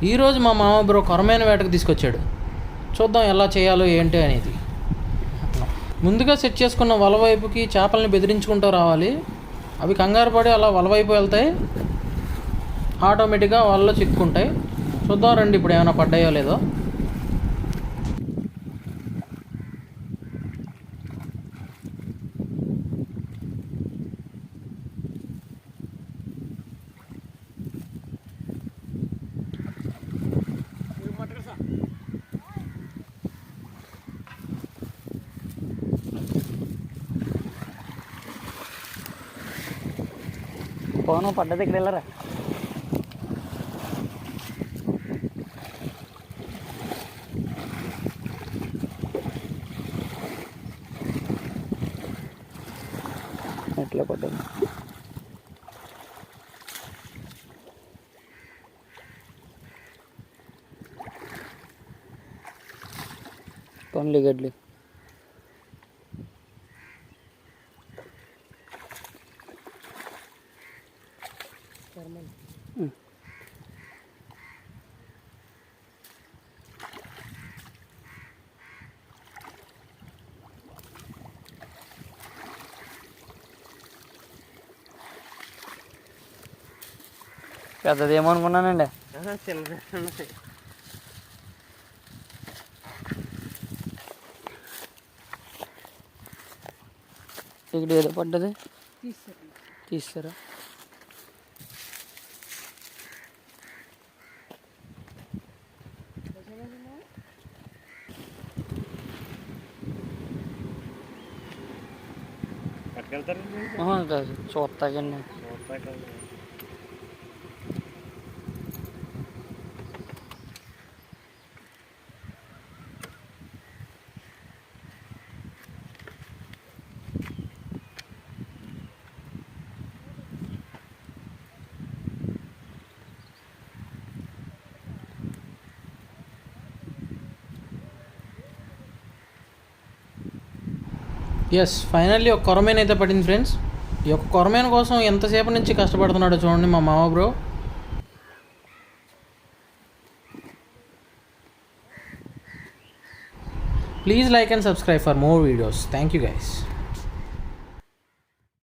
ఈరోజు మా మామ బ్రో కొరమేను వేటకు తీసుకొచ్చాడు. చూద్దాం ఎలా చేయాలో ఏంటి అనేది. ముందుగా సెట్ చేసుకున్న వల వైపుకి చేపల్ని బెదిరించుకుంటూ రావాలి. అవి కంగారు పడి అలా వల వైపు వెళ్తాయి, ఆటోమేటిక్గా వలలో చిక్కుకుంటాయి. చూద్దాం రండి ఇప్పుడు ఏమైనా పడ్డాయో లేదో. పోను పడ్డ దగ్గర వెళ్ళరా. ఎట్లా పడ్డది? ఓన్లీ గడ్లి. పెద్దదేమో అనుకున్నానండి. ఇక్కడ ఏదో పడ్డది, తీస్తారా? కాదు చూస్తాకండి. ఎస్, ఫైనల్లీ ఒక కొరమేను అయితే పడింది ఫ్రెండ్స్. ఈ యొక్క కొరమేను కోసం ఎంతసేపు నుంచి కష్టపడుతున్నాడో చూడండి మా మామ bro. Please like and subscribe for more videos. Thank you guys.